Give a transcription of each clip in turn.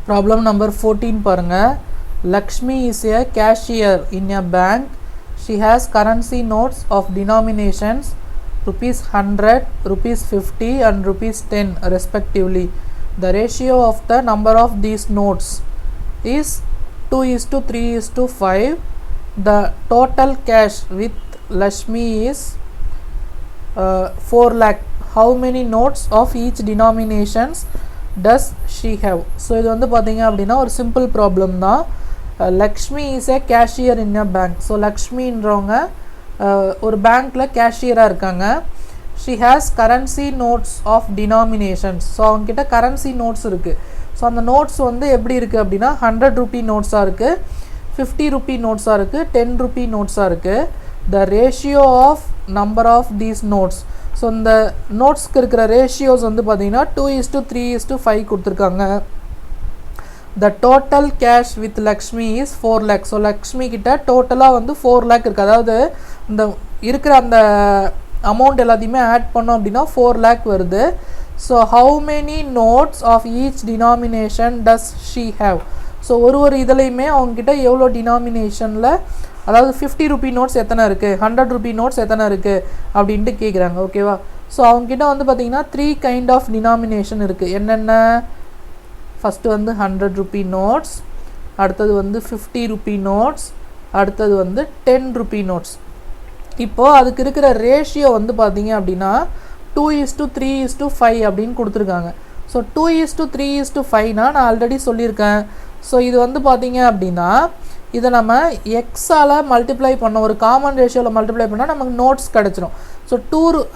Problem number 14 பாருங்க. Lakshmi is a cashier in a bank. She has currency notes of denominations rupees 100, rupees 50 and rupees 10 respectively. The ratio of the number of these notes is 2:3:5. The total cash with Lakshmi is 4 lakh. How many notes of each denominations does she have? So இது வந்து பாத்தீங்க அப்படினா ஒரு simple problem தான். Lakshmi is a cashier in a bank. So லக்ஷ்மின்றவங்க ஒரு பேங்க்ல கேஷியரா இருக்காங்க. She has currency notes of denominations. So அவங்க கிட்ட currency notes இருக்கு. So அந்த notes வந்து எப்படி இருக்கு அப்படினா 100 rupee notes-ஆ இருக்கு, 50 rupee notes-ஆ இருக்கு, 10 rupee notes-ஆ இருக்கு. The ratio of number of these notes. So இந்த நோட்ஸ்க்கு இருக்கிற ரேஷியோஸ் வந்து பார்த்தீங்கன்னா 2:3:5 கொடுத்துருக்காங்க. The total cash with Lakshmi is 4 lakh. So Lakshmi கிட்ட டோட்டலாக வந்து 4 lakh இருக்குது. அதாவது இந்த இருக்கிற அந்த அமௌண்ட் எல்லாத்தையுமே ஆட் பண்ணோம் அப்படின்னா 4 lakh வருது. So how many notes of each denomination does she have? So ஒரு இதுலையுமே அவங்ககிட்ட எவ்வளோ டினாமினேஷனில், அதாவது 50 rupee நோட்ஸ் எத்தனை இருக்குது, 100 rupee நோட்ஸ் எத்தனை இருக்குது அப்படின்ட்டு கேட்குறாங்க. ஓகேவா? ஸோ அவங்ககிட்ட வந்து பார்த்திங்கன்னா 3 kind of denomination இருக்குது. என்னென்ன? ஃபஸ்ட்டு வந்து 100 rupee நோட்ஸ், அடுத்தது வந்து 50 rupee நோட்ஸ், அடுத்தது வந்து 10 rupee நோட்ஸ். இப்போது அதுக்கு இருக்கிற ரேஷியோ வந்து பார்த்திங்க அப்படின்னா 2:3:5 அப்படின்னு கொடுத்துருக்காங்க. ஸோ 2:3:5னா நான் ஆல்ரெடி சொல்லியிருக்கேன். ஸோ இது வந்து பார்த்திங்க அப்படின்னா இதை நம்ம எக்ஸால் மல்டிப்ளை பண்ணோம், ஒரு காமன் ரேஷியோவில் மல்டிப்ளை பண்ணால் நமக்கு நோட்ஸ் கிடச்சிரும். ஸோ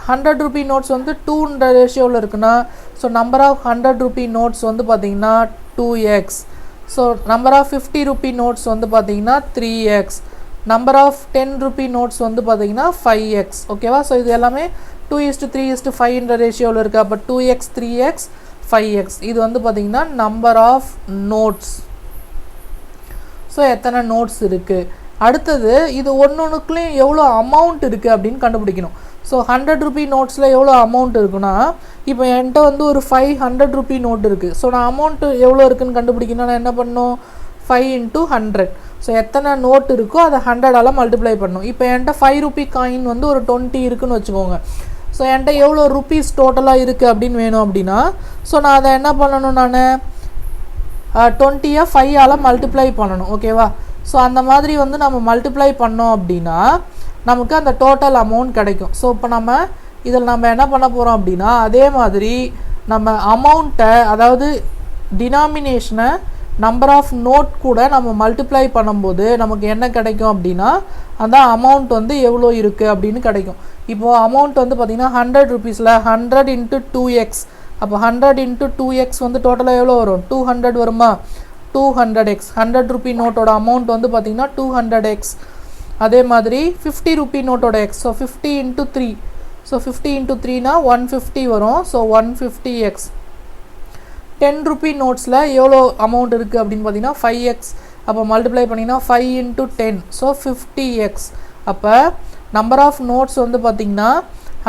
100 rupee நோட்ஸ் வந்து 2ன்ற ரேஷியோவில் இருக்குன்னா, so number of 100 rupee notes வந்து பார்த்திங்கன்னா 2x. So number of 50 rupee notes வந்து பார்த்திங்கன்னா 3x. Number of 10 rupee notes வந்து பார்த்திங்கன்னா 5x. ஓகேவா? ஸோ இது எல்லாமே 2:3:5ன்ற ரேஷியோவில் இருக்குது. அப்போ 2x, 3x, 5x. இது வந்து பார்த்திங்கன்னா நம்பர் ஆஃப் நோட்ஸ். ஸோ எத்தனை நோட்ஸ் இருக்குது. அடுத்தது இது ஒன்றுக்குள்ளேயும் எவ்வளோ அமௌண்ட் இருக்குது அப்படின்னு கண்டுபிடிக்கணும். ஸோ 100 rupee நோட்ஸில் எவ்வளோ அமௌண்ட் இருக்குன்னா, இப்போ என்கிட்ட வந்து ஒரு 500 rupee நோட் இருக்குது. ஸோ நான் அமௌண்ட்டு எவ்வளோ இருக்குதுன்னு கண்டுபிடிக்கணும். நான் என்ன பண்ணணும்? 5 × 100. ஸோ எத்தனை நோட் இருக்கோ அதை 100ஆல் மல்டிப்ளை பண்ணணும். இப்போ என்கிட்ட 5 rupee காயின் வந்து ஒரு 20 இருக்குதுன்னு வச்சுக்கோங்க. ஸோ என்கிட்ட எவ்வளோ ருப்பீஸ் டோட்டலாக இருக்குது அப்படின்னு வேணும் அப்படின்னா, ஸோ நான் அதை என்ன பண்ணணும், நான் 20 5ஆல் மல்டிப்ளை பண்ணணும். ஓகேவா? ஸோ அந்த மாதிரி வந்து நம்ம மல்டிப்ளை பண்ணோம் அப்படின்னா நமக்கு அந்த டோட்டல் அமௌண்ட் கிடைக்கும். ஸோ இப்போ நம்ம இதில் நம்ம என்ன பண்ண போகிறோம் அப்படின்னா, அதே மாதிரி நம்ம அமௌண்ட்டை, அதாவது டினாமினேஷனை நம்பர் ஆஃப் நோட் கூட நம்ம மல்டிப்ளை பண்ணும்போது நமக்கு என்ன கிடைக்கும் அப்படின்னா, அந்த அமௌண்ட் வந்து எவ்வளோ இருக்குது அப்படின்னு கிடைக்கும். இப்போது அமௌண்ட் வந்து பார்த்திங்கன்னா 100 rupeesல 100 × 2x. அப்போ 100 × 2x வந்து டோட்டலாக எவ்வளோ வரும்? 200 வருமா? 200x. 100 rupee நோட்டோட அமௌண்ட் வந்து பார்த்திங்கன்னா 200x. அதே மாதிரி 50 rupee நோட்டோட எக்ஸ். ஸோ 50 × 3. ஸோ 50 × 3னா 150 வரும். So 150x. 10 rupee நோட்ஸில் எவ்வளோ அமௌண்ட் இருக்குது அப்படின்னு பார்த்தீங்கன்னா 5x. அப்போ மல்டிப்ளை பண்ணிங்கன்னா 5 × 10. So 50x. அப்போ நம்பர் ஆஃப் நோட்ஸ் வந்து பார்த்திங்கன்னா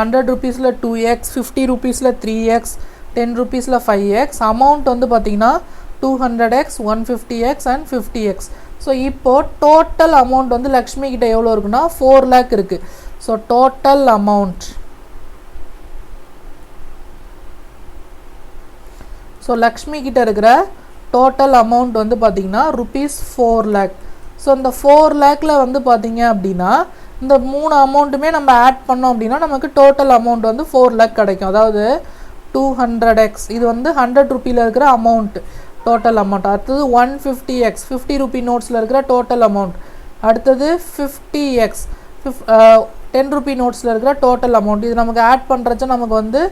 100 rupeesல 2x, 50 rupeesல 3x, 10 rupeesல 5x. அமௌண்ட் வந்து பார்த்திங்கன்னா 200x, 150x and 50x. So இப்போது டோட்டல் அமௌண்ட் வந்து லக்ஷ்மி கிட்ட எவ்வளோ இருக்குன்னா 4 lakh இருக்குது. So total amount, so Lakshmi கிட்ட இருக்கிற டோட்டல் அமௌண்ட் வந்து பார்த்திங்கன்னா rupees 4 lakh. ஸோ இந்த 4 lakhல வந்து பார்த்திங்க அப்படின்னா இந்த 3 அமௌண்ட்டுமே நம்ம ஆட் பண்ணோம் அப்படின்னா நமக்கு டோட்டல் அமௌண்ட் வந்து 4 lakh கிடைக்கும். அதாவது 200x. இது வந்து 100 rupeeல இருக்கிற அமௌண்ட், டோட்டல் அமௌண்ட். அடுத்தது 150x, 50 rupee நோட்ஸில் இருக்கிற டோட்டல் அமௌண்ட். அடுத்தது 50x, 10 rupee நோட்ஸில் இருக்கிற டோட்டல் அமௌண்ட். இது நமக்கு ஆட் பண்ணுறச்ச நமக்கு வந்து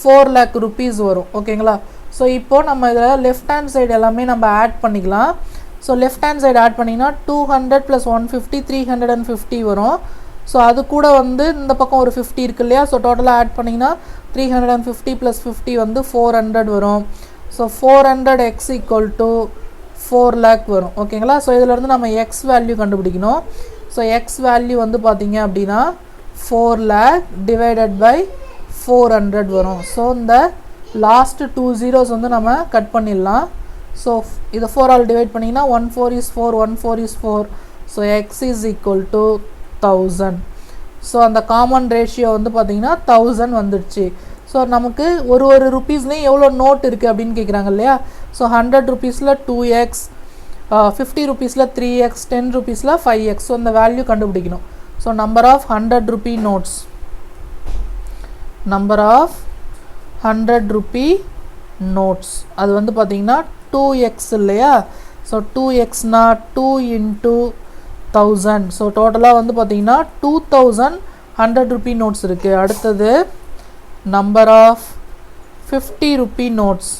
4 lakh rupees வரும். ஓகேங்களா? ஸோ இப்போது நம்ம இதில் லெஃப்ட் ஹேண்ட் சைடு எல்லாமே நம்ம ஆட் பண்ணிக்கலாம். So left hand side add பண்ணிங்கன்னா 200 + 150 350 வரும். ஸோ அது கூட வந்து இந்த பக்கம் ஒரு 50 இருக்கு இல்லையா? ஸோ டோட்டலாக ஆட் பண்ணிங்கன்னா 350 + 50 வந்து 400 வரும். ஸோ 400x = 4 lakh வரும். ஓகேங்களா? ஸோ இதிலேருந்து நம்ம எக்ஸ் வேல்யூ கண்டுபிடிக்கணும். ஸோ எக்ஸ் வேல்யூ வந்து பார்த்திங்க அப்படின்னா 4 lakh / 400 வரும். ஸோ இந்த லாஸ்ட் 2 zeros வந்து நம்ம கட் பண்ணிடலாம். ஸோ இதை 4 ஆல் டிவைட் பண்ணிங்கன்னா 1 4 is 4 1 4 is 4. So X is equal to 1000. So அந்த காமன் ரேஷியோ வந்து பார்த்திங்கன்னா 1000 வந்துடுச்சு. ஸோ நமக்கு ஒரு ருப்பீஸ்லேயும் எவ்வளோ நோட் இருக்குது அப்படின்னு கேட்குறாங்க இல்லையா. ஸோ 100 ருப்பீஸில் 2x, 50 ருப்பீஸில் 3x, 10 ருப்பீஸில் 5x. ஸோ அந்த வேல்யூ கண்டுபிடிக்கணும். So number of 100 rupee notes, number of 100 rupee notes அது வந்து பார்த்திங்கன்னா 2x இல்லையா. So 2xனா 2 into 1000. ஸோ டோட்டலாக வந்து பார்த்திங்கன்னா 2100 ரூபி நோட்ஸ் இருக்குது. அடுத்தது number of 50 rupee notes.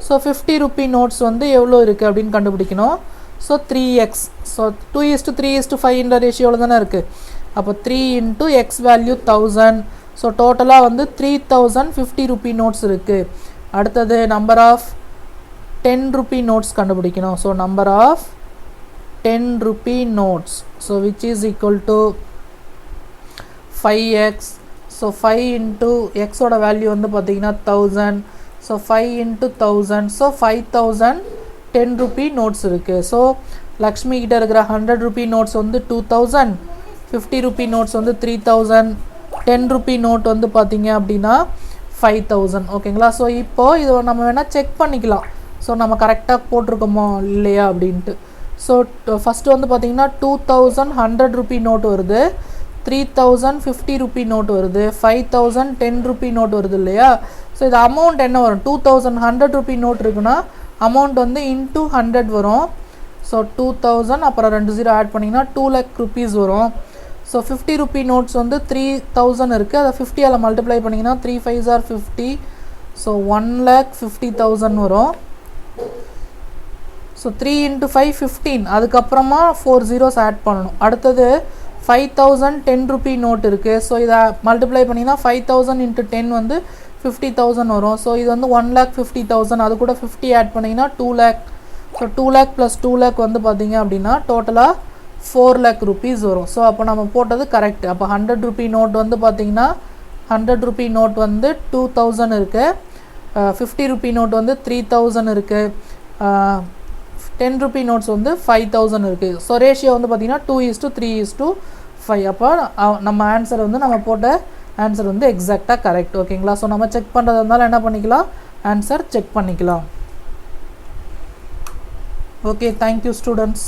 So 50 rupee notes வந்து எவ்வளோ இருக்குது அப்படின்னு கண்டுபிடிக்கணும். So 3x. ஸோ 2:3:5 இந்த ரேஷியோவில் தானே இருக்குது. அப்போ 3 into x வேல்யூ 1000. ஸோ டோட்டலாக வந்து 3050 ரூபி நோட்ஸ் இருக்குது. அடுத்தது நம்பர் ஆஃப் 10 ரூபி நோட்ஸ் கண்டுபிடிக்கணும். So number of 10 rupee notes, so which is equal to 5x. So 5 into எக்ஸோட வேல்யூ வந்து பார்த்திங்கன்னா 1000. So 5 into 1000. So 5000 10 rupee notes இருக்குது. ஸோ லக்ஷ்மி கிட்ட இருக்கிற 100 ரூபி நோட்ஸ் வந்து 2000, 50 ரூபி நோட்ஸ் வந்து 3000, 10 ரூபி நோட் வந்து பார்த்திங்க அப்படின்னா 5000. ஓகேங்களா. ஸோ இப்போது இதை நம்ம வேணால் செக் பண்ணிக்கலாம். ஸோ நம்ம கரெக்டாக போட்டிருக்கோமோ இல்லையா அப்படின்ட்டு. ஸோ ஃபஸ்ட்டு வந்து பார்த்திங்கன்னா 2100 ரூபி நோட் வருது, 3050 ரூபி நோட் வருது, 5000 10 ரூபி நோட் வருது இல்லையா. ஸோ இது அமௌண்ட் என்ன வரும், 2100 ரூபி நோட் இருக்குன்னா அமௌண்ட் வந்து இன்ட்டு 100 வரும். ஸோ 2000 அப்புறம் 2 0 ஆட் பண்ணிங்கன்னா 2 lakh ருபீஸ் வரும். ஸோ 50 ரூபி நோட்ஸ் வந்து 3000 இருக்குது, அதை 50ஆல் மல்டிப்ளை பண்ணிங்கன்னா 3 5s are 50. ஸோ 1,50,000 வரும். ஸோ 3 into 5 15, அதுக்கப்புறமா 4 zeros ஆட் பண்ணணும். அடுத்தது 5000 10 ரூபி நோட் இருக்குது. ஸோ இதை மல்டிப்ளை பண்ணிங்கன்னா 5000 into 10 வந்து 50,000 வரும். ஸோ இது வந்து 1,50,000, அது கூட 50 ஆட் பண்ணிங்கன்னா 2 lakh. ஸோ 2 lakh + 2 lakh வந்து பார்த்திங்க அப்படின்னா டோட்டலாக 4 lakh ருபீஸ் வரும். ஸோ அப்போ நம்ம போட்டது கரெக்ட். அப்போ 100 ரூபி நோட் வந்து பார்த்திங்கன்னா 100 ரூபி நோட் வந்து 2000 இருக்குது, 50 ரூபி நோட் வந்து 3000 இருக்குது, 10 ரூபி நோட்ஸ் வந்து 5000 இருக்குது. ஸோ ரேஷியோ வந்து பார்த்திங்கன்னா 2:3:5. அப்போ நம்ம ஆன்சர் வந்து நம்ம போட்ட ஆன்சர் வந்து எக்ஸாக்டாக கரெக்ட். ஓகேங்களா. ஸோ நம்ம செக் பண்ணுறதா இருந்தாலும் என்ன பண்ணிக்கலாம், ஆன்சர் செக் பண்ணிக்கலாம். Okay, thank you students.